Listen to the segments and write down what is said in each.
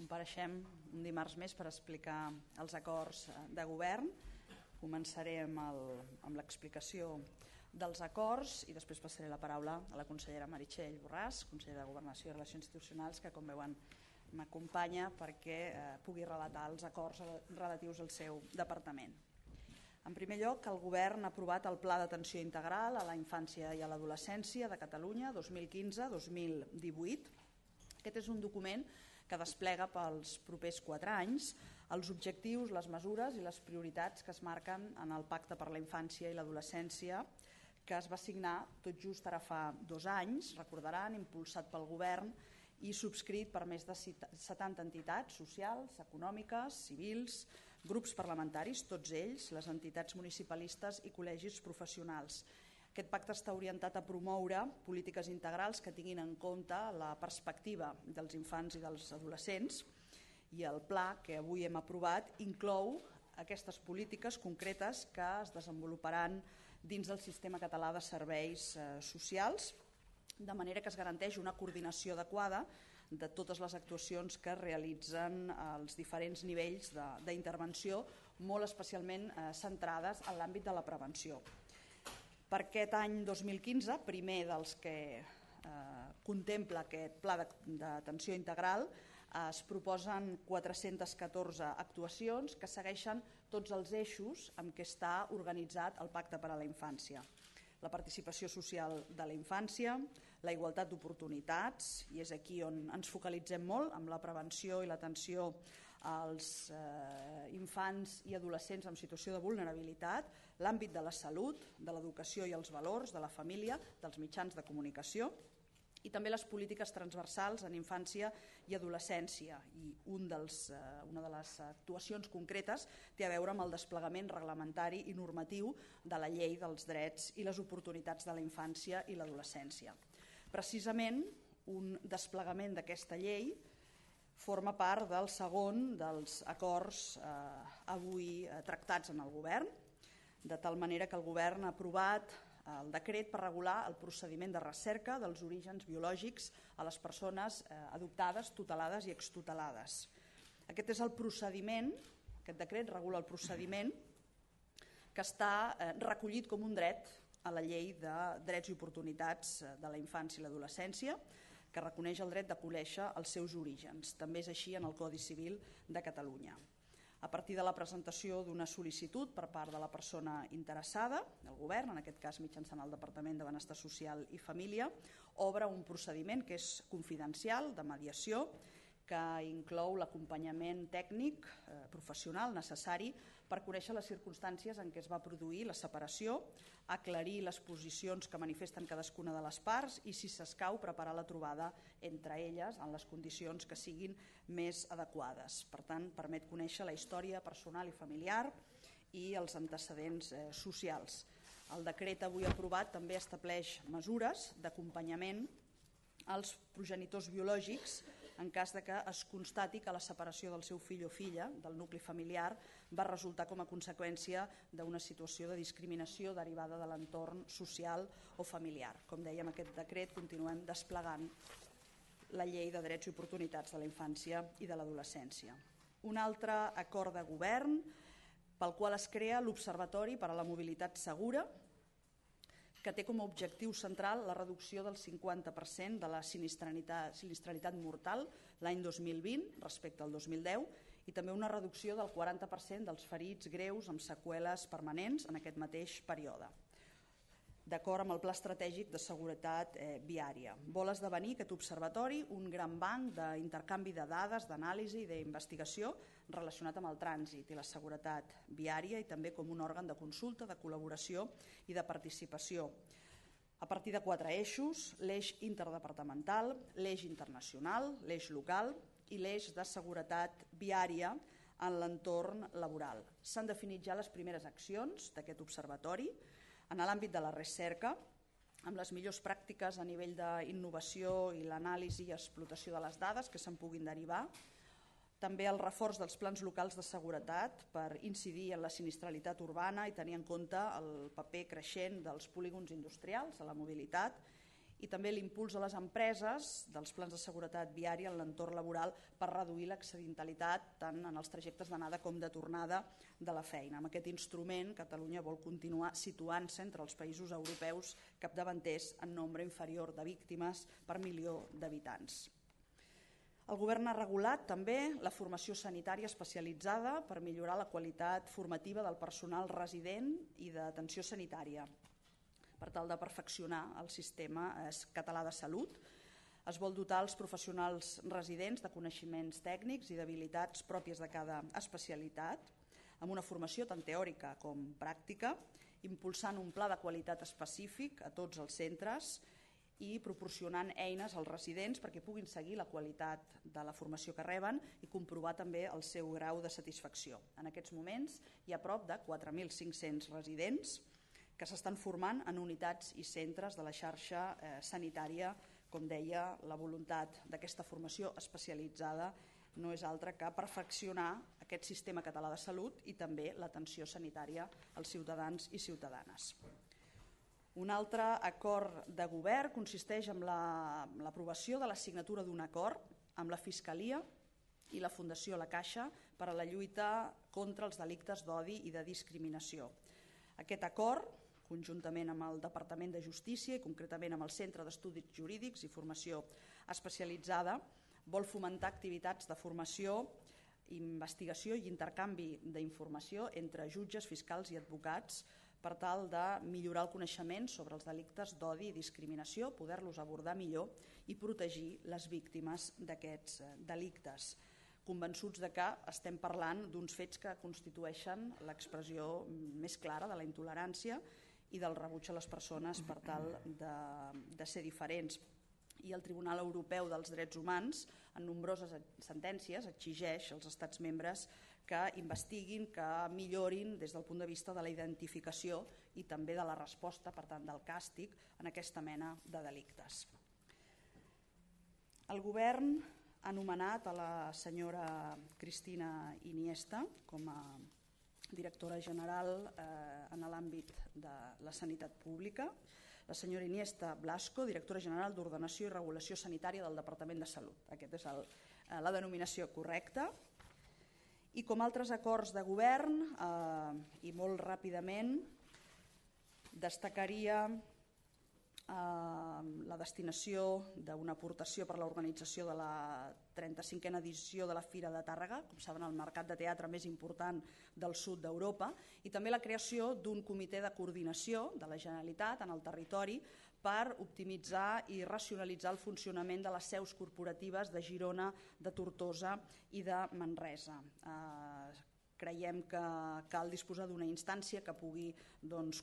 Compareixem un dimarts més per explicar els acords de govern. Començarem amb l'explicació dels acords i després passaré la paraula a la consellera Meritxell Borràs, consellera de Governació i Relacions Institucionals, que com veuen m'acompanya perquè pugui relatar els acords relatius al seu departament. En primer lloc, el govern ha aprovat el Pla d'Atenció Integral a la Infància i a l'Adolescència de Catalunya 2015-2018. Aquest és un document que desplega pels propers 4 anys els objectius, les mesures i les prioritats que es marquen en el Pacte per la Infància i l'Adolescència, que es va signar tot just ara fa 2 anys, recordaran, impulsat pel govern i subscrit per més de 70 entitats socials, econòmiques, civils, grups parlamentaris, tots ells, les entitats municipalistes i col·legis professionals. Aquest pacte està orientat a promoure polítiques integrals que tinguin en compte la perspectiva dels infants i dels adolescents, i el pla que avui hem aprovat inclou aquestes polítiques concretes que es desenvoluparan dins del sistema català de serveis socials, de manera que es garanteix una coordinació adequada de totes les actuacions que realitzen els diferents nivells d'intervenció, molt especialment centrades en l'àmbit de la prevenció. Per aquest any 2015, primer dels que contempla aquest pla d'atenció integral, es proposen 414 actuacions que segueixen tots els eixos amb què està organitzat el Pacte per a la Infància. La participació social de la infància, la igualtat d'oportunitats, i és aquí on ens focalitzem molt, amb la prevenció i l'atenció als infants i adolescents en situació de vulnerabilitat, l'àmbit de la salut, de l'educació i els valors, de la família, dels mitjans de comunicació, i també les polítiques transversals en infància i adolescència. I una de les actuacions concretes té a veure amb el desplegament reglamentari i normatiu de la Llei dels Drets i les Oportunitats de la Infància i l'Adolescència. Precisament, un desplegament d'aquesta llei forma part del segon dels acords avui tractats en el govern, de tal manera que el govern ha aprovat el decret per regular el procediment de recerca dels orígens biològics a les persones adoptades, tutelades i extutelades. Aquest és el procediment, aquest decret regula el procediment que està recollit com un dret a la Llei de Drets i Oportunitats de la Infància i l'Adolescència, que reconeix el dret de conèixer els seus orígens. També és així en el Codi Civil de Catalunya. A partir de la presentació d'una sol·licitud per part de la persona interessada, el govern, en aquest cas mitjançant el Departament de Benestar Social i Família, obre un procediment que és confidencial, de mediació, que inclou l'acompanyament tècnic professional necessari per conèixer les circumstàncies en què es va produir la separació, aclarir les posicions que manifesten cadascuna de les parts i, si s'escau, preparar la trobada entre elles en les condicions que siguin més adequades. Per tant, permet conèixer la història personal i familiar i els antecedents socials. El decret avui aprovat també estableix mesures d'acompanyament als progenitors biològics en cas de que es constati que la separació del seu fill o filla del nucli familiar va resultar com a conseqüència d'una situació de discriminació derivada de l'entorn social o familiar. Com dèiem, aquest decret continuem desplegant la Llei de Drets i Oportunitats de la Infància i de l'Adolescència. Un altre acord de govern pel qual es crea l'Observatori per a la Mobilitat Segura, que té com a objectiu central la reducció del 50% de la sinistralitat mortal l'any 2020 respecte al 2010 i també una reducció del 40% dels ferits greus amb seqüeles permanents en aquest mateix període, d'acord amb el Pla Estratègic de Seguretat Viària. Vol esdevenir aquest observatori un gran banc d'intercanvi de dades, d'anàlisi i d'investigació relacionat amb el trànsit i la seguretat viària i també com un òrgan de consulta, de col·laboració i de participació. A partir de 4 eixos: l'eix interdepartamental, l'eix internacional, l'eix local i l'eix de seguretat viària en l'entorn laboral. S'han definit ja les primeres accions d'aquest observatori en l'àmbit de la recerca, amb les millors pràctiques a nivell d'innovació i l'anàlisi i explotació de les dades que se'n puguin derivar, també el reforç dels plans locals de seguretat per incidir en la sinistralitat urbana i tenir en compte el paper creixent dels polígons industrials a la mobilitat i també l'impuls a les empreses dels plans de seguretat viària en l'entorn laboral per reduir l'accidentalitat tant en els trajectes d'anada com de tornada de la feina. Amb aquest instrument, Catalunya vol continuar situant-se entre els països europeus capdavanters en nombre inferior de víctimes per milió d'habitants. El Govern ha regulat també la formació sanitària especialitzada per millorar la qualitat formativa del personal resident i d'atenció sanitària, per tal de perfeccionar el sistema català de salut. Es vol dotar els professionals residents de coneixements tècnics i d'habilitats pròpies de cada especialitat, amb una formació tant teòrica com pràctica, impulsant un pla de qualitat específic a tots els centres i proporcionant eines als residents perquè puguin seguir la qualitat de la formació que reben i comprovar també el seu grau de satisfacció. En aquests moments hi ha prop de 4.500 residents que s'estan formant en unitats i centres de la xarxa sanitària. Com deia, la voluntat d'aquesta formació especialitzada no és altra que perfeccionar aquest sistema català de salut i també l'atenció sanitària als ciutadans i ciutadanes. Un altre acord de govern consisteix en l'aprovació de la signatura d'un acord amb la Fiscalia i la Fundació La Caixa per a la lluita contra els delictes d'odi i de discriminació. Aquest acord, conjuntament amb el Departament de Justícia i concretament amb el Centre d'Estudis Jurídics i Formació Especialitzada, vol fomentar activitats de formació, investigació i intercanvi d'informació entre jutges, fiscals i advocats per tal de millorar el coneixement sobre els delictes d'odi i discriminació, poder-los abordar millor i protegir les víctimes d'aquests delictes, convençuts de que estem parlant d'uns fets que constitueixen l'expressió més clara de la intolerància i del rebuig a les persones per tal de ser diferents. I el Tribunal Europeu dels Drets Humans, en nombroses sentències, exigeix als estats membres que investiguin, que millorin des del punt de vista de la identificació i també de la resposta, per tant, del càstig en aquesta mena de delictes. El Govern ha nomenat a la senyora Cristina Iniesta com a directora general en l'àmbit de la sanitat pública, la senyora Iniesta Blasco, directora general d'Ordenació i Regulació Sanitària del Departament de Salut. Aquesta és la denominació correcta. I com altres acords de govern, i molt ràpidament, destacaria la destinació d'una aportació per a l'organització de la 35a edició de la Fira de Tàrrega, com saben, el mercat de teatre més important del sud d'Europa, i també la creació d'un comitè de coordinació de la Generalitat en el territori per optimitzar i racionalitzar el funcionament de les seus corporatives de Girona, de Tortosa i de Manresa. Creiem que cal disposar d'una instància que pugui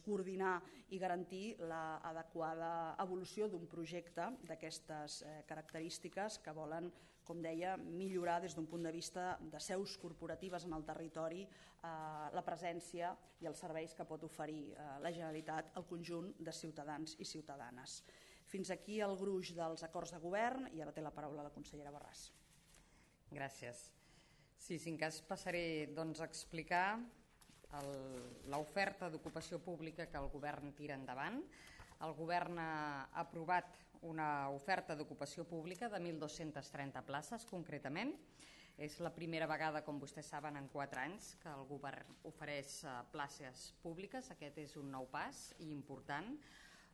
coordinar i garantir l'adequada evolució d'un projecte d'aquestes característiques que volen, com deia, millorar des d'un punt de vista de seus corporatives en el territori la presència i els serveis que pot oferir la Generalitat al conjunt de ciutadans i ciutadanes. Fins aquí el gruix dels acords de govern i ara té la paraula la consellera Borràs. Gràcies. Sí, si en cas passaré a explicar l'oferta d'ocupació pública que el Govern tira endavant. El Govern ha aprovat una oferta d'ocupació pública de 1.230 places, concretament. És la primera vegada, com vostès saben, en 4 anys que el Govern ofereix places públiques. Aquest és un nou pas i important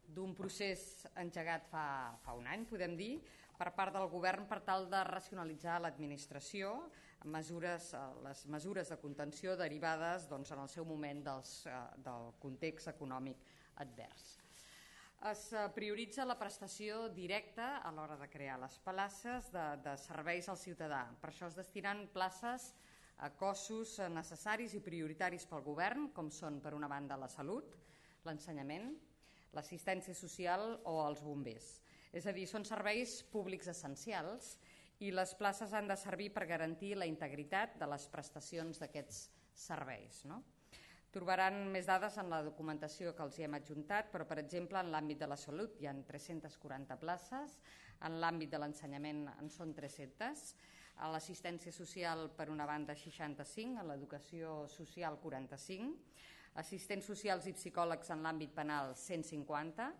d'un procés engegat fa un any, podem dir, per part del Govern per tal de racionalitzar l'administració, les mesures de contenció derivades en el seu moment del context econòmic advers. Es prioritza la prestació directa a l'hora de crear les places de serveis al ciutadà. Per això es destinen places a cossos necessaris i prioritaris pel Govern, com són, per una banda, la salut, l'ensenyament, l'assistència social o els bombers. És a dir, són serveis públics essencials i les places han de servir per garantir la integritat de les prestacions d'aquests serveis. Trobaran més dades en la documentació que els hi hem adjuntat, però, per exemple, en l'àmbit de la salut hi ha 340 places, en l'àmbit de l'ensenyament en són 300, a l'assistència social, per una banda, 65, a l'educació social, 45, assistents socials i psicòlegs en l'àmbit penal, 150,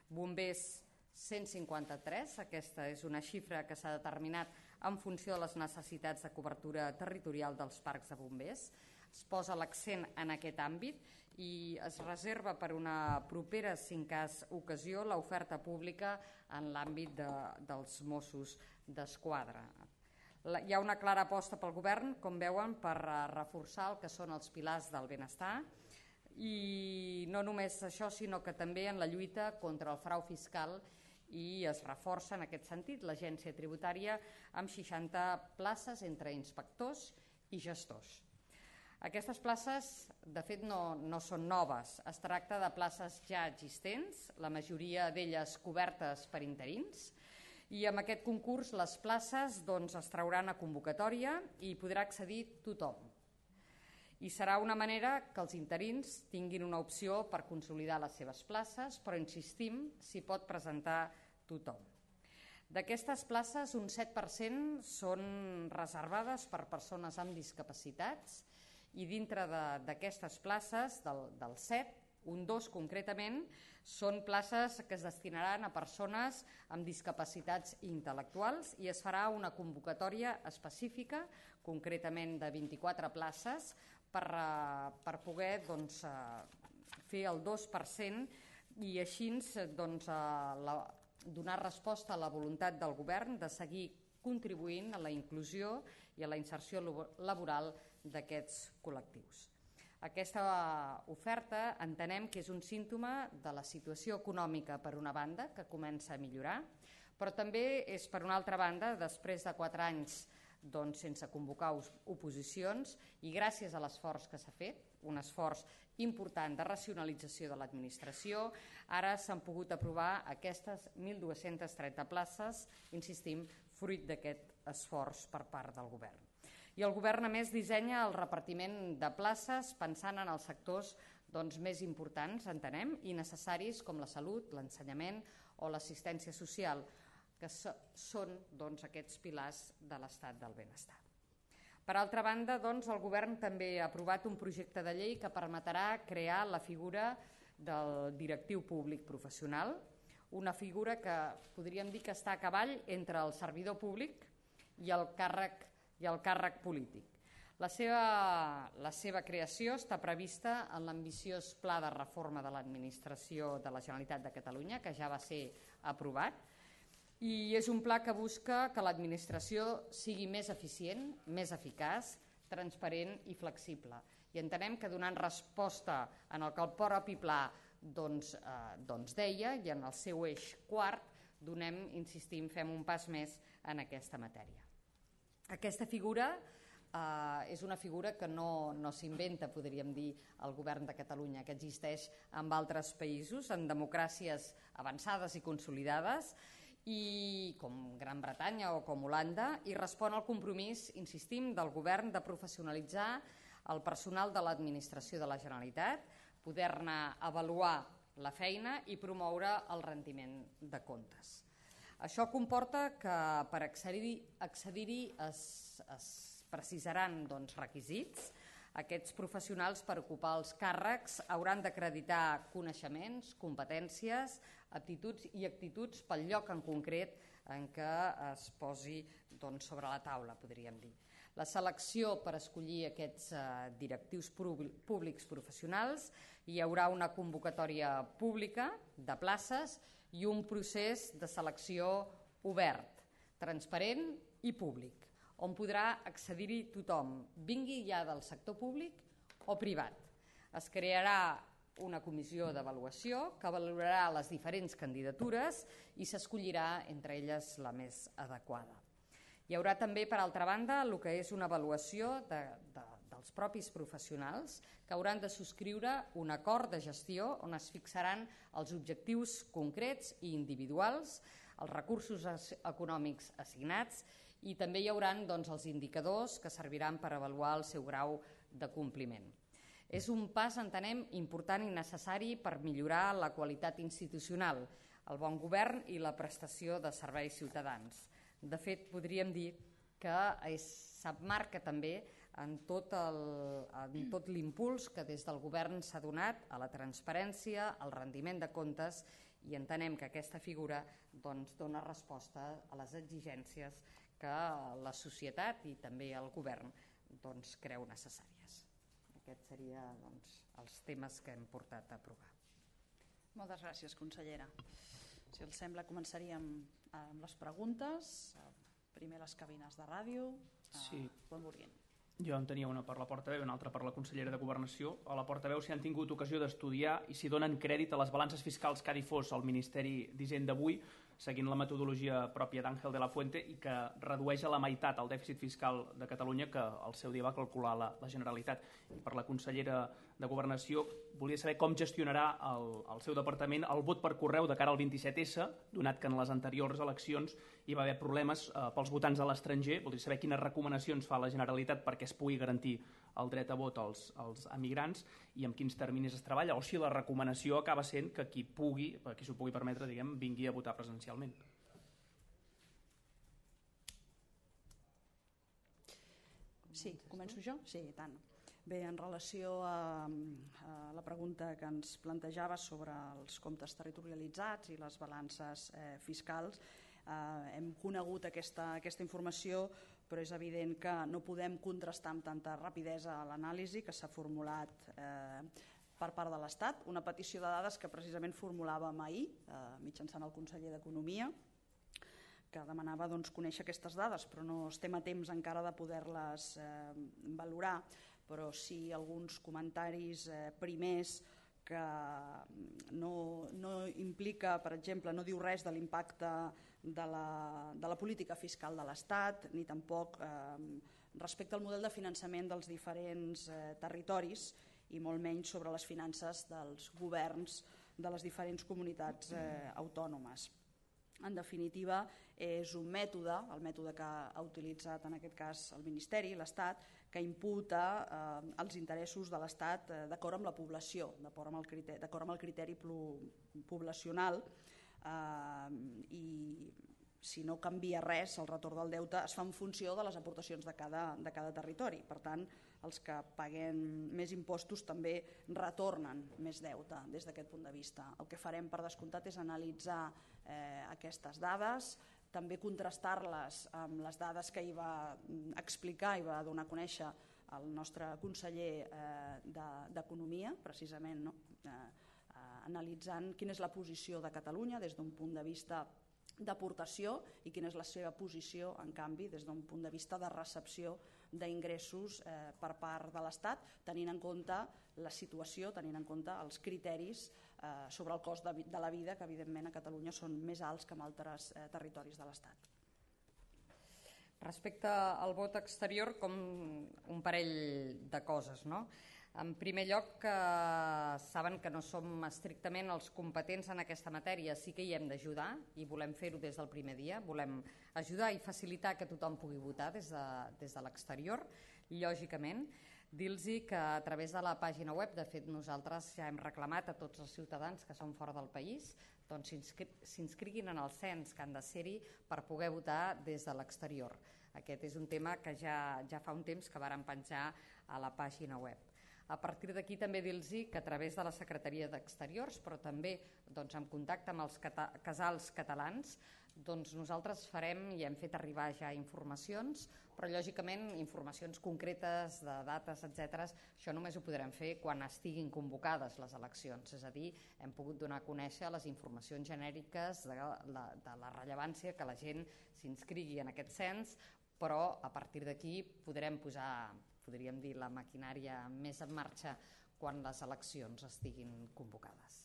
bombers, 153, aquesta és una xifra que s'ha determinat en funció de les necessitats de cobertura territorial dels parcs de bombers. Es posa l'accent en aquest àmbit i es reserva per una propera, si en cas ocasió, l'oferta pública en l'àmbit dels Mossos d'Esquadra. Hi ha una clara aposta pel govern, com veuen, per reforçar el que són els pilars del benestar i no només això, sinó que també en la lluita contra el frau fiscal, i es reforça en aquest sentit l'agència tributària amb 60 places entre inspectors i gestors. Aquestes places, de fet, no són noves. Es tracta de places ja existents, la majoria d'elles cobertes per interins, i amb aquest concurs les places es trauran a convocatòria i podrà accedir tothom. I serà una manera que els interins tinguin una opció per consolidar les seves places, però insistim, s'hi pot presentar tothom. D'aquestes places, un 7% són reservades per persones amb discapacitats i dintre d'aquestes places, del 7, un 2 concretament, són places que es destinaran a persones amb discapacitats intel·lectuals i es farà una convocatòria específica, concretament de 24 places, per poder fer el 2% i així donar resposta a la voluntat del govern de seguir contribuint a la inclusió i a la inserció laboral d'aquests col·lectius. Aquesta oferta entenem que és un símptoma de la situació econòmica, per una banda, que comença a millorar, però també és, per una altra banda, després de 4 anys sense convocar oposicions i gràcies a l'esforç que s'ha fet, un esforç important de racionalització de l'administració, ara s'han pogut aprovar aquestes 1.230 places, insistim, fruit d'aquest esforç per part del govern. I el govern, a més, dissenya el repartiment de places pensant en els sectors més importants, entenem, i necessaris com la salut, l'ensenyament o l'assistència social, que són aquests pilars de l'estat del benestar. Per altra banda, el govern també ha aprovat un projecte de llei que permetrà crear la figura del directiu públic professional, una figura que podríem dir que està a cavall entre el servidor públic i el càrrec polític. La seva creació està prevista en l'ambiciós Pla de Reforma de l'Administració de la Generalitat de Catalunya, que ja va ser aprovat, i és un pla que busca que l'administració sigui més eficient, més eficaç, transparent i flexible. I entenem que donant resposta en el que el propi pla deia i en el seu eix quart, insistim, fem un pas més en aquesta matèria. Aquesta figura és una figura que no s'inventa, podríem dir, el govern de Catalunya, que existeix en altres països, en democràcies avançades i consolidades, i com Gran Bretanya o com Holanda, i respon al compromís, insistim, del govern de professionalitzar el personal de l'administració de la Generalitat, poder-ne avaluar la feina i promoure el rendiment de comptes. Això comporta que per accedir-hi es precisaran requisits. Aquests professionals, per ocupar els càrrecs, hauran d'acreditar coneixements, competències, aptituds i actituds pel lloc en concret en què es posi sobre la taula, podríem dir. La selecció per escollir aquests directius públics professionals, hi haurà una convocatòria pública de places i un procés de selecció obert, transparent i públic, on podrà accedir-hi tothom, vingui ja del sector públic o privat. Es crearà una comissió d'avaluació que valorarà les diferents candidatures i s'escollirà entre elles la més adequada. Hi haurà també, per altra banda, el que és una avaluació dels propis professionals que hauran de subscriure un acord de gestió on es fixaran els objectius concrets i individuals, els recursos econòmics assignats i també hi haurà els indicadors que serviran per avaluar el seu grau de compliment. És un pas, entenem, important i necessari per millorar la qualitat institucional, el bon govern i la prestació de serveis ciutadans. De fet, podríem dir que s'emmarca també en tot l'impuls que des del govern s'ha donat a la transparència, al rendiment de comptes i entenem que aquesta figura dona resposta a les exigències que la societat i també el govern creu necessàries. Aquests serien els temes que hem portat a aprovar. Moltes gràcies, consellera. Si els sembla, començaríem amb les preguntes. Primer les cabines de ràdio. Sí. Quan vulguin. Jo en tenia una per la portaveu i una altra per la consellera de Governació. A la portaveu si han tingut ocasió d'estudiar i si donen crèdit a les balances fiscals que ha difós el Ministeri d'Hisenda avui, seguint la metodologia pròpia d'Àngel de la Fuente i que redueix a la meitat el dèficit fiscal de Catalunya que al seu dia va calcular la Generalitat. I per la consellera de Governació volia saber com gestionarà el seu departament el vot per correu de cara al 27S, donat que en les anteriors eleccions hi va haver problemes pels votants a l'estranger. Voldria saber quines recomanacions fa la Generalitat perquè es pugui garantir el dret a vot als emigrants i amb quins terminis es treballa, o si la recomanació acaba sent que qui s'ho pugui permetre, vingui a votar presencialment. Sí, començo jo? Sí, i tant. Bé, en relació a la pregunta que ens plantejava sobre els comptes territorialitzats i les balances fiscals, hem conegut aquesta informació, però és evident que no podem contrastar amb tanta rapidesa l'anàlisi que s'ha formulat per part de l'Estat, una petició de dades que precisament formulàvem ahir mitjançant el conseller d'Economia, que demanava conèixer aquestes dades, però no estem a temps encara de poder-les valorar, però sí alguns comentaris primers que no implica, per exemple, no diu res de l'impacte de la política fiscal de l'Estat, ni tampoc respecte al model de finançament dels diferents territoris i molt menys sobre les finances dels governs de les diferents comunitats autònomes. En definitiva, és un mètode, el mètode que ha utilitzat en aquest cas el Ministeri, l'Estat, que imputa els interessos de l'Estat d'acord amb la població, d'acord amb el criteri poblacional, i si no canvia res, el retorn del deute es fa en funció de les aportacions de cada territori. Per tant, els que paguen més impostos també retornen més deute des d'aquest punt de vista. El que farem, per descomptat, és analitzar aquestes dades, també contrastar-les amb les dades que hi va explicar i va donar a conèixer el nostre conseller d'Economia, precisament analitzant quina és la posició de Catalunya des d'un punt de vista d'aportació i quina és la seva posició, en canvi, des d'un punt de vista de recepció d'ingressos per part de l'Estat, tenint en compte la situació, tenint en compte els criteris sobre el cost de la vida, que evidentment a Catalunya són més alts que en altres territoris de l'Estat. Respecte al vot exterior, com un parell de coses, no? En primer lloc, saben que no som estrictament els competents en aquesta matèria, sí que hi hem d'ajudar i volem fer-ho des del primer dia, volem ajudar i facilitar que tothom pugui votar des de l'exterior, lògicament. Dir-los que a través de la pàgina web, de fet nosaltres ja hem reclamat a tots els ciutadans que són fora del país, doncs s'inscriguin en el cens que han de ser-hi per poder votar des de l'exterior. Aquest és un tema que ja fa un temps que vàrem penjar a la pàgina web. A partir d'aquí també dir-los que a través de la Secretaria d'Exteriors, però també en contacte amb els casals catalans, nosaltres farem i hem fet arribar ja informacions, però lògicament informacions concretes de dates, etc. Això només ho podrem fer quan estiguin convocades les eleccions, és a dir, hem pogut donar a conèixer les informacions genèriques de la rellevància que la gent s'inscrigui en aquest cens, però a partir d'aquí podrem posar, podríem dir, la maquinària més en marxa quan les eleccions estiguin convocades.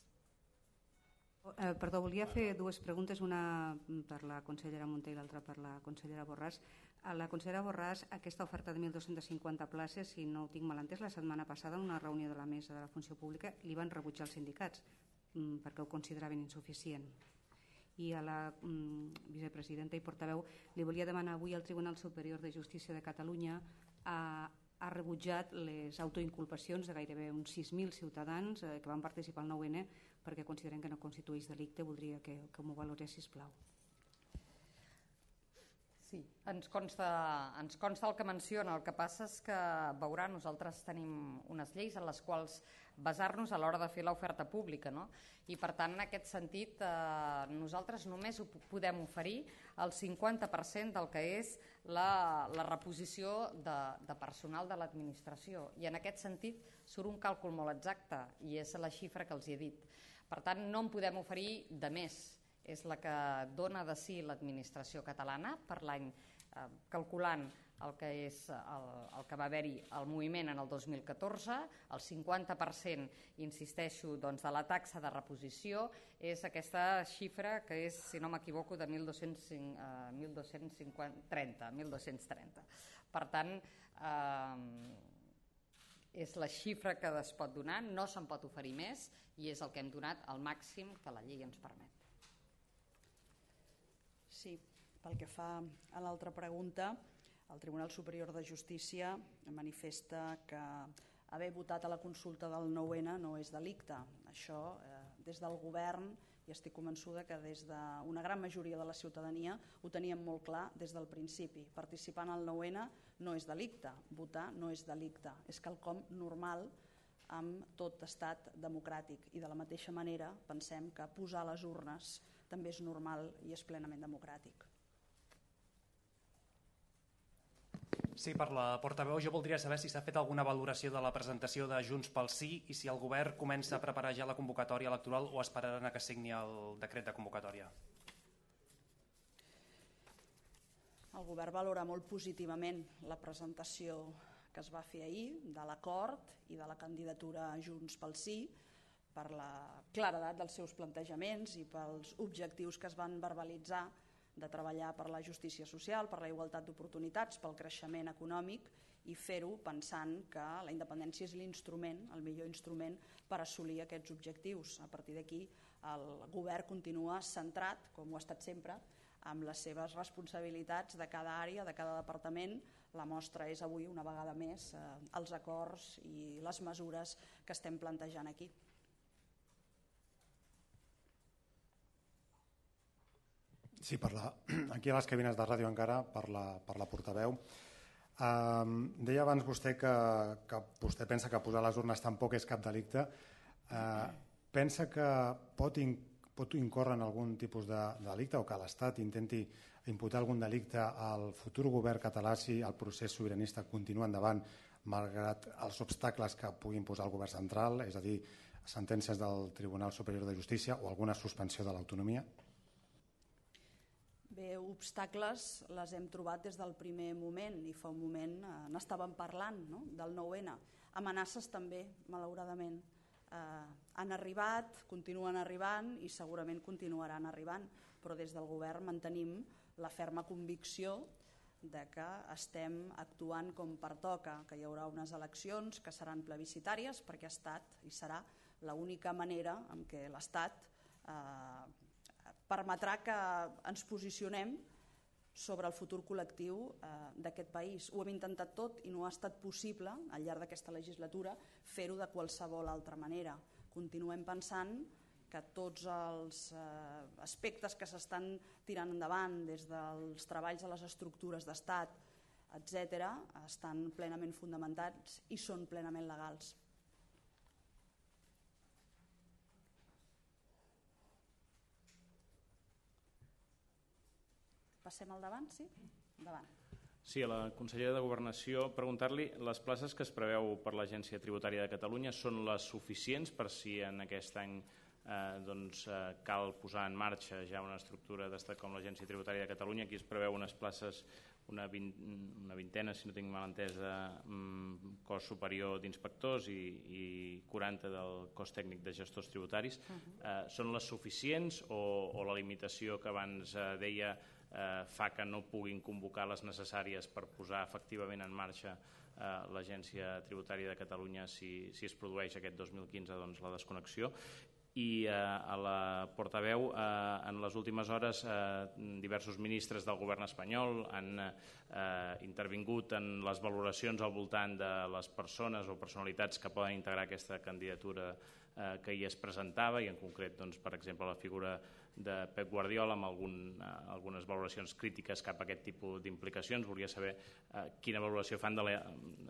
Perdó, volia fer dues preguntes, una per la consellera Munté i l'altra per la consellera Borràs. A la consellera Borràs, aquesta oferta de 1.250 places, si no ho tinc mal entès, la setmana passada en una reunió de la mesa de la funció pública li van rebutjar els sindicats perquè ho consideraven insuficient. I a la vicepresidenta i portaveu li volia demanar avui al Tribunal Superior de Justícia de Catalunya ha rebutjat les autoinculpacions de gairebé uns 6.000 ciutadans que van participar al 9N perquè consideren que no constitueix delicte. Voldria que m'ho valorés, sisplau. Sí, ens consta el que menciona. El que passa és que, veurà, nosaltres tenim unes lleis en les quals basar-nos a l'hora de fer l'oferta pública, no? I per tant, en aquest sentit, nosaltres només podem oferir el 50% del que és la reposició de personal de l'administració. I en aquest sentit surt un càlcul molt exacte i és la xifra que els he dit. Per tant, no en podem oferir de més. És la que dona de si l'administració catalana per l'any, calculant el que és el que va haver-hi el moviment en el 2014, el 50%, insisteixo, doncs, de la taxa de reposició és aquesta xifra que és, si no m'equivoco, de 1.230. Per tant, és la xifra que es pot donar, no se'n pot oferir més i és el que hem donat al màxim que la llei ens permet. Sí, pel que fa a l'altra pregunta, el Tribunal Superior de Justícia manifesta que haver votat a la consulta del 9N no és delicte. Això, des del govern, i estic convençuda que des d'una gran majoria de la ciutadania ho teníem molt clar des del principi. Participar en el 9N no és delicte, votar no és delicte, és quelcom normal amb tot estat democràtic. I de la mateixa manera pensem que posar les urnes també és normal i és plenament democràtic. Sí, per la portaveu, jo voldria saber si s'ha fet alguna valoració de la presentació de Junts pel Sí i si el govern comença a preparar ja la convocatòria electoral o esperaran a que signi el decret de convocatòria. El govern valora molt positivament la presentació que es va fer ahir de l'acord i de la candidatura Junts pel Sí, per la claredat dels seus plantejaments i pels objectius que es van verbalitzar de treballar per la justícia social, per la igualtat d'oportunitats, pel creixement econòmic i fer-ho pensant que la independència és l'instrument, el millor instrument per assolir aquests objectius. A partir d'aquí el govern continua centrat, com ho ha estat sempre, amb les seves responsabilitats de cada àrea, de cada departament. La mostra és avui, una vegada més, els acords i les mesures que estem plantejant aquí. Sí, aquí a les cabines de ràdio encara, per la portaveu. Deia abans vostè que vostè pensa que posar les urnes tampoc és cap delicte. Pensa que pot incórrer en algun tipus de delicte o que l'Estat intenti imputar algun delicte al futur govern català si el procés sobiranista continua endavant malgrat els obstacles que pugui imposar el govern central, és a dir, sentències del Tribunal Superior de Justícia o alguna suspensió de l'autonomia? Bé, obstacles les hem trobat des del primer moment i fa un moment n'estàvem parlant, no? Del 9N. Amenaces també, malauradament. Han arribat, continuen arribant i segurament continuaran arribant, però des del govern mantenim la ferma convicció de que estem actuant com pertoca, que hi haurà unes eleccions que seran plebiscitàries perquè ha estat i serà l'única manera en què l'Estat permetrà que ens posicionem sobre el futur col·lectiu d'aquest país. Ho hem intentat tot i no ha estat possible, al llarg d'aquesta legislatura, fer-ho de qualsevol altra manera. Continuem pensant que tots els aspectes que s'estan tirant endavant des dels treballs a les estructures d'estat, etc., estan plenament fonamentats i són plenament legals. Passem al davant, sí? Endavant. Sí, a la consellera de Governació preguntar-li les places que es preveu per l'Agència Tributària de Catalunya són les suficients per si en aquest any cal posar en marxa ja una estructura d'estat com l'Agència Tributària de Catalunya. Aquí es preveu unes places, una vintena, si no tinc mal entès, de cos superior d'inspectors i 40 del cos tècnic de gestors tributaris. Són les suficients o la limitació que abans deia fa que no puguin convocar les necessàries per posar efectivament en marxa l'Agència Tributària de Catalunya si es produeix aquest 2015 la desconnexió? I a la portaveu, en les últimes hores diversos ministres del govern espanyol han intervingut en les valoracions al voltant de les persones o personalitats que poden integrar aquesta candidatura que hi es presentava, i en concret, per exemple, la figura de Pep Guardiola amb algunes valoracions crítiques cap a aquest tipus d'implicacions. Volia saber quina valoració fan de la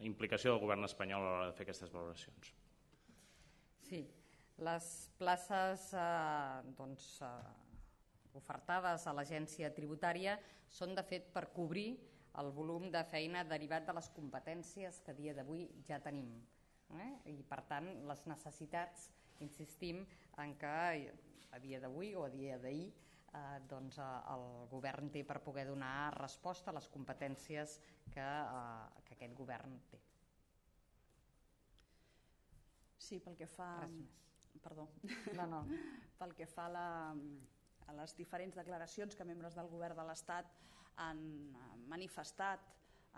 implicació del govern espanyol a l'hora de fer aquestes valoracions. Sí, les places ofertades a l'agència tributària són de fet per cobrir el volum de feina derivat de les competències que a dia d'avui ja tenim. I per tant les necessitats, insistim en que a dia d'avui o a dia d'ahir el govern té per poder donar resposta a les competències que aquest govern té. Sí, pel que fa... Res més. Perdó. No. Pel que fa a les diferents declaracions que membres del govern de l'Estat han manifestat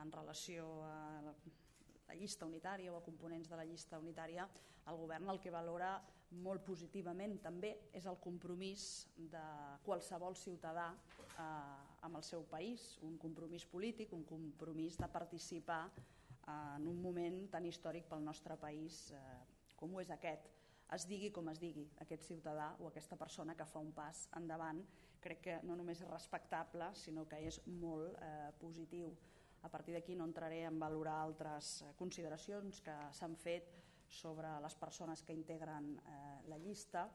en relació a la llista unitària o a components de la llista unitària, el govern el que valora molt positivament també és el compromís de qualsevol ciutadà amb el seu país, un compromís polític, un compromís de participar en un moment tan històric pel nostre país com ho és aquest. Es digui com es digui, aquest ciutadà o aquesta persona que fa un pas endavant, crec que no només és respectable, sinó que és molt positiu. A partir d'aquí no entraré en valorar altres consideracions que s'han fet sobre les persones que integren la llista,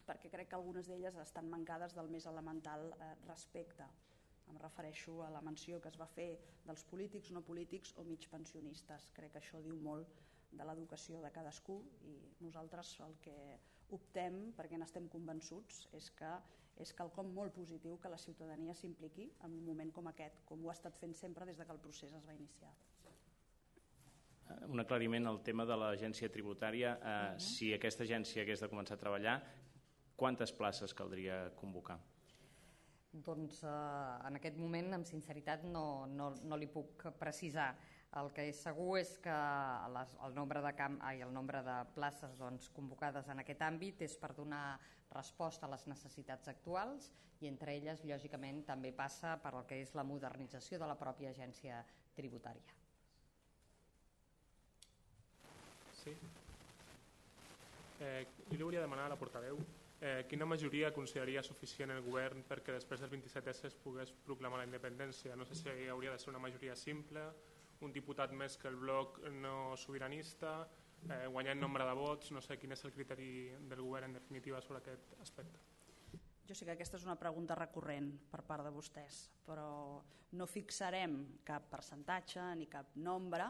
perquè crec que algunes d'elles estan mancades del més elemental respecte. Em refereixo a la menció que es va fer dels polítics, no polítics o mig pensionistes. Crec que això diu molt de l'educació de cadascú i nosaltres el que optem, perquè n'estem convençuts, és que és quelcom molt positiu que la ciutadania s'impliqui en un moment com aquest, com ho ha estat fent sempre des que el procés es va iniciar. Un aclariment al tema de l'agència tributària. Si aquesta agència hagués de començar a treballar, quantes places caldria convocar? Doncs en aquest moment, amb sinceritat, no li puc precisar. El que és segur és que el nombre de places convocades en aquest àmbit és per donar resposta a les necessitats actuals i entre elles, lògicament, també passa per el que és la modernització de la pròpia agència tributària. Sí. Jo li volia demanar a la portaveu quina majoria consideraria suficient el govern perquè després del 27S es pogués proclamar la independència. No sé si hauria de ser una majoria simple, un diputat més que el bloc no sobiranista, guanyar en nombre de vots, no sé quin és el criteri del govern en definitiva sobre aquest aspecte. Jo sé que aquesta és una pregunta recurrent per part de vostès, però no fixarem cap percentatge ni cap nombre.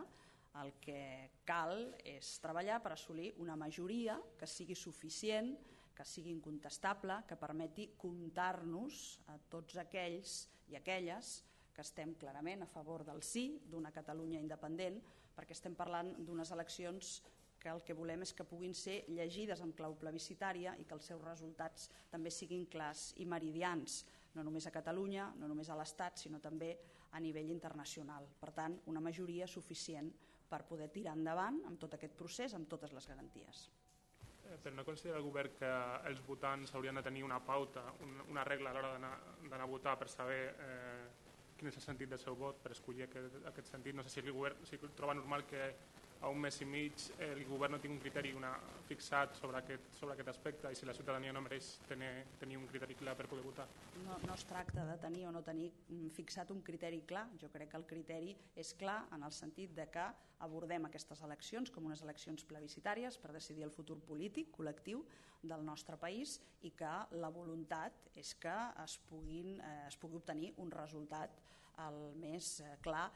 El que cal és treballar per assolir una majoria que sigui suficient, que sigui incontestable, que permeti comptar-nos a tots aquells i aquelles que estem clarament a favor del sí, d'una Catalunya independent, perquè estem parlant d'unes eleccions que el que volem és que puguin ser llegides en clau plebiscitària i que els seus resultats també siguin clars i meridians, no només a Catalunya, no només a l'Estat, sinó també a nivell internacional. Per tant, una majoria suficient per poder tirar endavant amb tot aquest procés, amb totes les garanties. Però no considera el govern que els votants haurien de tenir una pauta, una regla a l'hora d'anar a votar per saber quin és el sentit del seu vot, per escollir aquest sentit? No sé si el govern troba normal que a un mes i mig el govern no tingui un criteri fixat sobre aquest aspecte i si la ciutadania no mereix tenir un criteri clar per poder votar. No es tracta de tenir o no tenir fixat un criteri clar. Jo crec que el criteri és clar en el sentit de que abordem aquestes eleccions com unes eleccions plebiscitàries per decidir el futur polític col·lectiu del nostre país i que la voluntat és que es pugui obtenir un resultat el més clar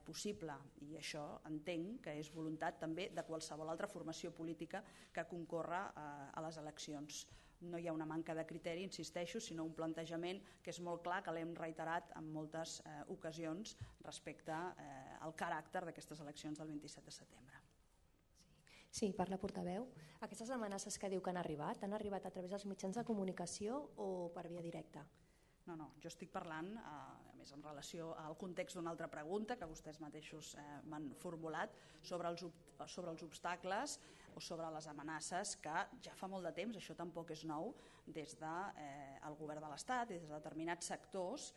possible, i això entenc que és voluntat també de qualsevol altra formació política que concorre a les eleccions. No hi ha una manca de criteri, insisteixo, sinó un plantejament que és molt clar, que l'hem reiterat en moltes ocasions respecte al caràcter d'aquestes eleccions del 27 de setembre. Sí, per la portaveu. Aquestes amenaces que diu que han arribat a través dels mitjans de comunicació o per via directa? No, jo estic parlant, a més en relació al context d'una altra pregunta que vostès mateixos m'han formulat sobre els obstacles o sobre les amenaces que ja fa molt de temps, això tampoc és nou, des del govern de l'Estat, des de determinats sectors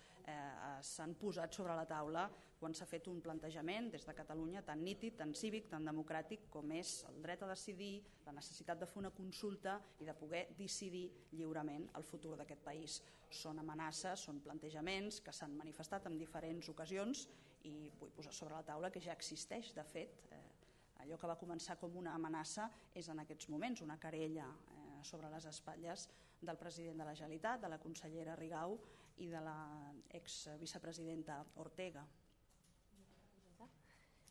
s'han posat sobre la taula quan s'ha fet un plantejament des de Catalunya tan nítid, tan cívic, tan democràtic com és el dret a decidir, la necessitat de fer una consulta i de poder decidir lliurement el futur d'aquest país. Són amenaces, són plantejaments que s'han manifestat en diferents ocasions i vull posar sobre la taula que ja existeix. De fet, allò que va començar com una amenaça és en aquests moments una querella sobre les espatlles del president de la Generalitat, de la consellera Rigau i de l'exvicepresidenta Ortega.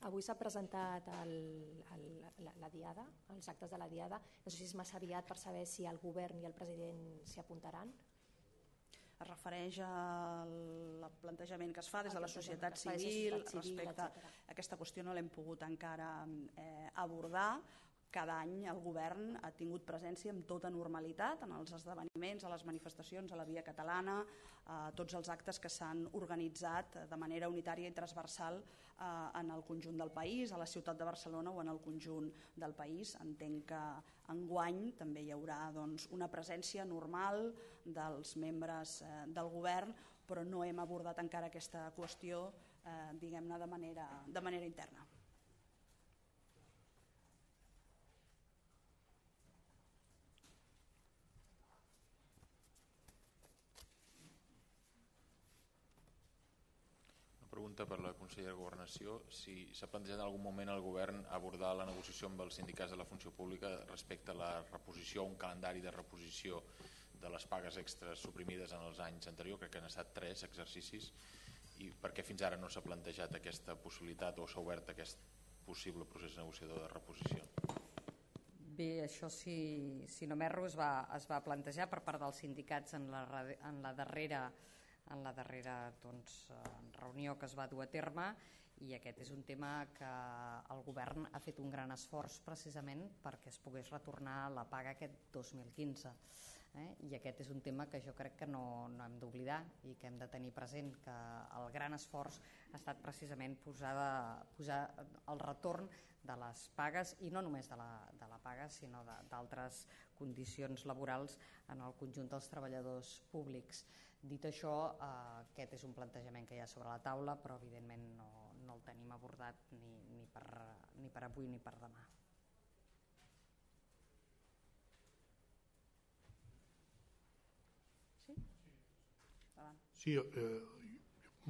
Avui s'ha presentat la Diada, els actes de la Diada. No sé si és massa aviat per saber si el govern i el president s'hi apuntaran. Es refereix al plantejament que es fa des de la societat civil respecte a aquesta qüestió. No l'hem pogut encara abordar. Cada any el govern ha tingut presència amb tota normalitat en els esdeveniments, a les manifestacions, a la Via Catalana, a tots els actes que s'han organitzat de manera unitària i transversal en el conjunt del país, a la ciutat de Barcelona o en el conjunt del país. Entenc que enguany també hi haurà una presència normal dels membres del govern, però no hem abordat encara aquesta qüestió diguem-ne de manera interna. Pregunta per la consellera de Governació si s'ha plantejat en algun moment el govern abordar la negociació amb els sindicats de la funció pública respecte a la reposició, un calendari de reposició de les pagues extres suprimides en els anys anteriors. Crec que han estat 3 exercicis, i per què fins ara no s'ha plantejat aquesta possibilitat o s'ha obert aquest possible procés negociador de reposició? Bé, això si no m'erro es va plantejar per part dels sindicats en la darrera reunió que es va dur a terme, i aquest és un tema que el govern ha fet un gran esforç precisament perquè es pogués retornar la paga aquest 2015. I aquest és un tema que jo crec que no hem d'oblidar i que hem de tenir present, que el gran esforç ha estat precisament posar el retorn de les pagues, i no només de la paga sinó d'altres condicions laborals en el conjunt dels treballadors públics. Dit això, aquest és un plantejament que hi ha sobre la taula, però evidentment no el tenim abordat ni per avui ni per demà. Sí,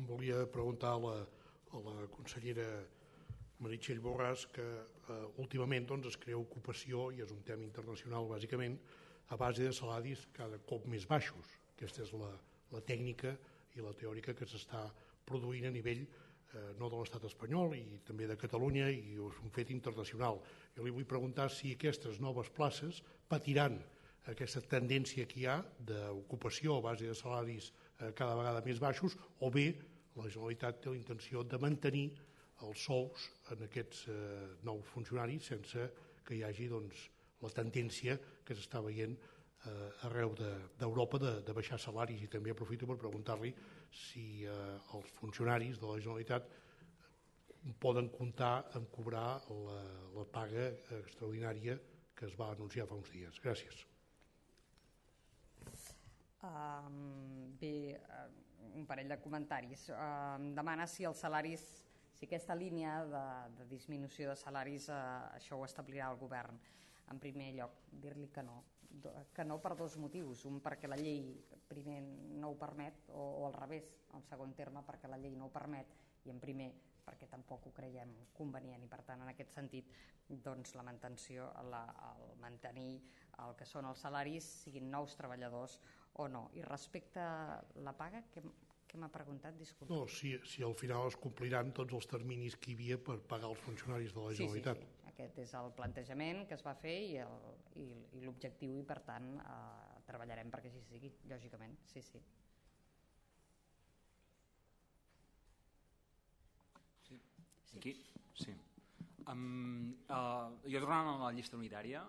volia preguntar a la consellera Meritxell Borràs que últimament es crea ocupació, i és un tema internacional bàsicament, a base de salaris cada cop més baixos. Aquesta és la tècnica i la teòrica que s'està produint a nivell no de l'estat espanyol i també de Catalunya, i és un fet internacional. Jo li vull preguntar si aquestes noves places patiran aquesta tendència que hi ha d'ocupació a base de salaris cada vegada més baixos, o bé la Generalitat té la intenció de mantenir els sous en aquests nous funcionaris sense que hi hagi la tendència que s'està veient arreu d'Europa de baixar salaris. I també aprofito per preguntar-li si els funcionaris de la Generalitat poden comptar en cobrar la paga extraordinària que es va anunciar fa uns dies. Gràcies. Bé, un parell de comentaris. Demana si els salaris, si aquesta línia de disminució de salaris això ho establirà el govern. En primer lloc, dir-li que no per 2 motius. Un, perquè la llei primer no ho permet, o al revés, en segon terme perquè la llei no ho permet, i en primer perquè tampoc ho creiem convenient, i per tant en aquest sentit la mantenció, el mantenir el que són els salaris, siguin nous treballadors o no. I respecte a la paga, què m'ha preguntat? Disculpa. No, si al final es compliran tots els terminis que hi havia per pagar els funcionaris de la Generalitat. Sí. Aquest és el plantejament que es va fer i l'objectiu, i per tant treballarem perquè així sigui, lògicament. Sí. Aquí? Sí. Jo tornant a la llista unitària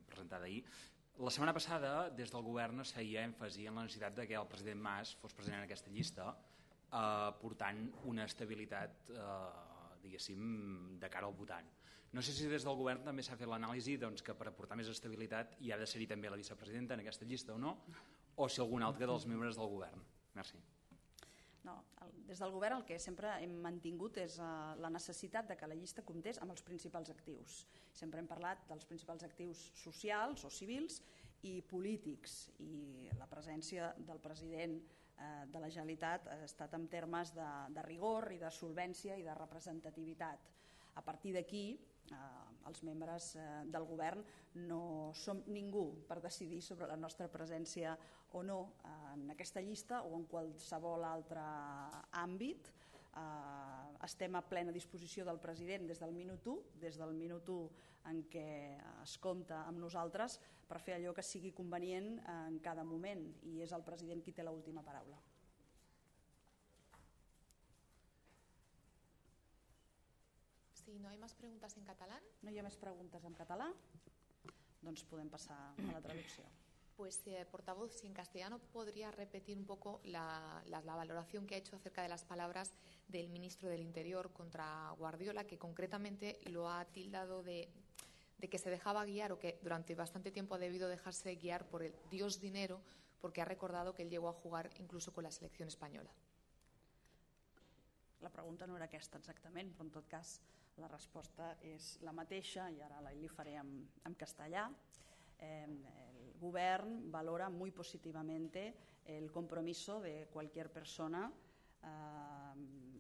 presentada ahir, la setmana passada des del govern es feia èmfasi en la necessitat que el president Mas fos present en aquesta llista, portant una estabilitat diguéssim, de cara al votant. No sé si des del govern també s'ha fet l'anàlisi que per aportar més estabilitat hi ha de ser-hi també la vicepresidenta en aquesta llista o no, o si algun altre dels membres del govern. Merci. No, des del govern el que sempre hem mantingut és la necessitat de que la llista comptés amb els principals actius. Sempre hem parlat dels principals actius socials o civils i polítics, i la presència del president de la Generalitat ha estat en termes de rigor i de solvència i de representativitat. A partir d'aquí, els membres del govern no som ningú per decidir sobre la nostra presència o no en aquesta llista o en qualsevol altre àmbit. Estem a plena disposició del president des del minut 1 en què es compta amb nosaltres per fer allò que sigui convenient en cada moment, i és el president qui té l'última paraula. Si no hay más preguntas en catalán. No hi ha més preguntes en català? Doncs podem passar a la traducció. Pues, portavoz, si en castellano podría repetir un poco la valoración que ha hecho acerca de las palabras del ministro del Interior contra Guardiola, que concretamente lo ha tildado de que se dejaba guiar, o que durante bastante tiempo ha debido dejarse guiar por el Dios dinero, porque ha recordado que él llegó a jugar incluso con la selección española. La pregunta no era aquesta exactament, però en tot cas la resposta és la mateixa i ara la faré en castellà. El govern valora muy positivamente el compromiso de cualquier persona,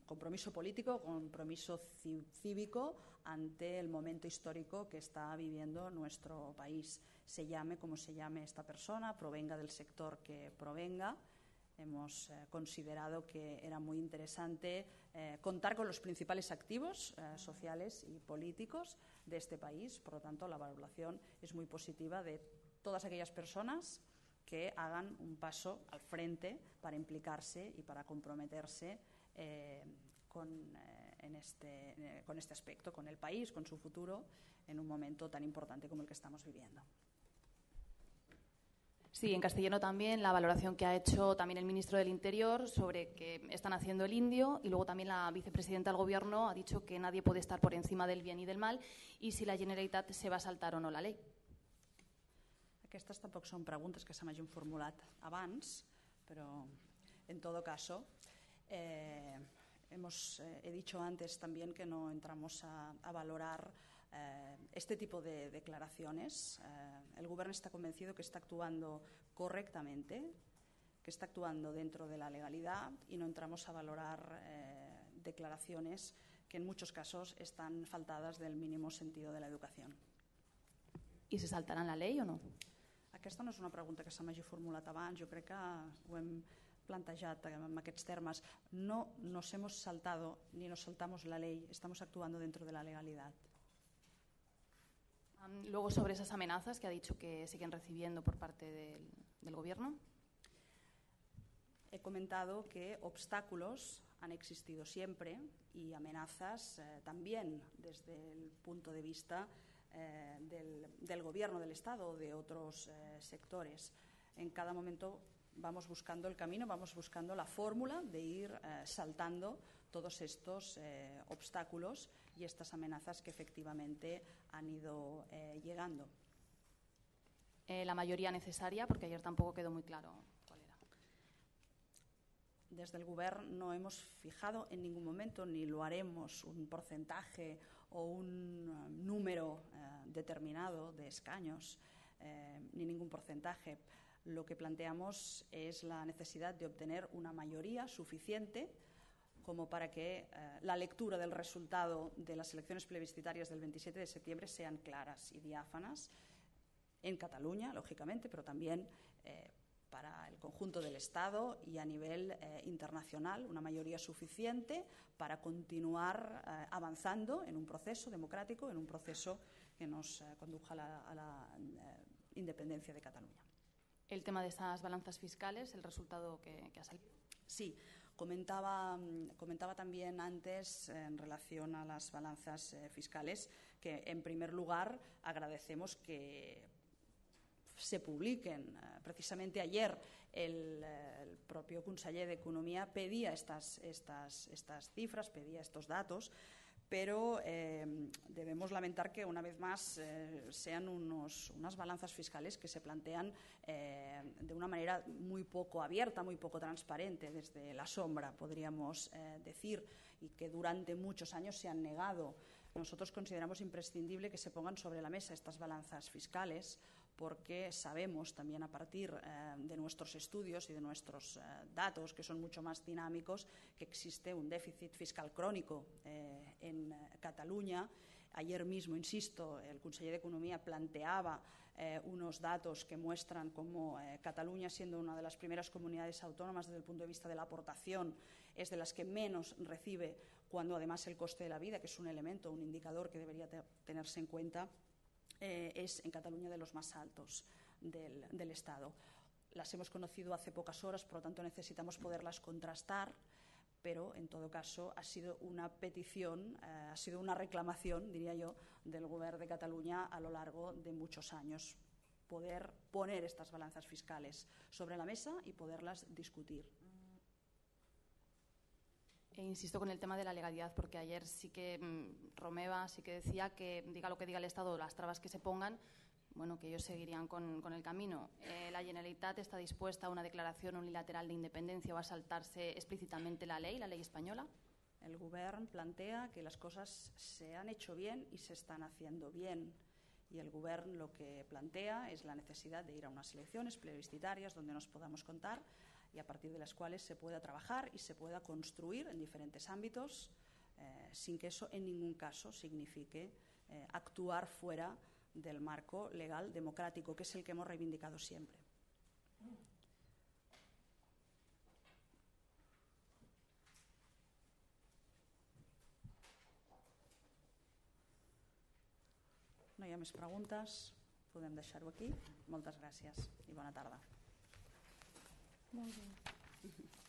compromiso político, compromiso cívico ante el momento histórico que está viviendo nuestro país. Se llame como se llame esta persona, provenga del sector que provenga. Hemos considerado que era muy interesante contar con los principales activos sociales y políticos de este país. Por lo tanto, la valoración es muy positiva de todas aquellas personas que hagan un paso al frente para implicarse y para comprometerse con este aspecto, con el país, con su futuro, en un momento tan importante como el que estamos viviendo. Sí, en castellano también, la valoración que ha hecho también el ministro del Interior sobre que están haciendo el indio, y luego también la vicepresidenta del Gobierno ha dicho que nadie puede estar por encima del bien y del mal, y si la Generalitat se va a saltar o no la ley. Aquestes tampoc són preguntes que se m'hagin formulat abans, però en todo caso he dicho antes también que no entramos a valorar este tipo de declaraciones. El Gobierno está convencido que está actuando correctamente, que está actuando dentro de la legalidad, y no entramos a valorar declaraciones que en muchos casos están faltadas del mínimo sentido de la educación. ¿Y se saltarán la ley o no? Aquesta no és una pregunta que se m'hagi formulat abans, jo crec que ho hem plantejat en aquests termes. No nos hemos saltado ni nos saltamos la ley, estamos actuando dentro de la legalidad. Luego, sobre esas amenazas que ha dicho que siguen recibiendo por parte del Gobierno. He comentado que obstáculos han existido siempre y amenazas también desde el punto de vista del Gobierno del Estado o de otros sectores. En cada momento vamos buscando el camino, vamos buscando la fórmula de ir saltando todos estos obstáculos y estas amenazas que efectivamente han ido llegando. La mayoría necesaria, porque ayer tampoco quedó muy claro cuál era. Desde el Gobierno no hemos fijado en ningún momento, ni lo haremos, un porcentaje o un número determinado de escaños, ni ningún porcentaje. Lo que planteamos es la necesidad de obtener una mayoría suficiente como para que la lectura del resultado de las elecciones plebiscitarias del 27 de septiembre sean claras y diáfanas en Cataluña, lógicamente, pero también para el conjunto del Estado y a nivel internacional, una mayoría suficiente para continuar avanzando en un proceso democrático, en un proceso que nos conduja a la independencia de Cataluña. El tema de esas balanzas fiscales, el resultado que ha salido. Sí, comentaba también antes en relación a las balanzas fiscales que, en primer lugar, agradecemos que se publiquen. Precisamente ayer el propio conseller d'Economia pedía estas cifras, pedía estos datos, pero debemos lamentar que una vez más sean unas balanzas fiscales que se plantean de una manera muy poco abierta, muy poco transparente, desde la sombra, podríamos decir, y que durante muchos años se han negado. Nosotros consideramos imprescindible que se pongan sobre la mesa estas balanzas fiscales, porque sabemos también a partir de nuestros estudios y de nuestros datos, que son mucho más dinámicos, que existe un déficit fiscal crónico en Cataluña. Ayer mismo, insisto, el conseller d'Economia planteaba unos datos que muestran cómo Cataluña, siendo una de las primeras comunidades autónomas desde el punto de vista de la aportación, es de las que menos recibe, cuando además el coste de la vida, que es un elemento, un indicador que debería tenerse en cuenta, es en Cataluña de los más altos del Estado. Las hemos conocido hace pocas horas, por lo tanto necesitamos poderlas contrastar, pero en todo caso ha sido una petición, ha sido una reclamación, diría yo, del Govern de Cataluña a lo largo de muchos años, poder poner estas balanzas fiscales sobre la mesa y poderlas discutir. Insisto con el tema de la legalidad, porque ayer sí que Romeva sí que decía que diga lo que diga el Estado, las trabas que se pongan, bueno, que ellos seguirían con el camino. ¿La Generalitat está dispuesta a una declaración unilateral de independencia o a saltarse explícitamente la ley española? El Govern plantea que las cosas se han hecho bien y se están haciendo bien. Y el Govern lo que plantea es la necesidad de ir a unas elecciones plebiscitarias donde nos podamos contar y a partir de las cuales se pueda trabajar y se pueda construir en diferentes ámbitos sin que eso en ningún caso signifique actuar fuera del marco legal democrático, que es el que hemos reivindicado siempre. No hi ha més preguntes, podem deixar-ho aquí. Moltes gràcies i bona tarda. Molt bé.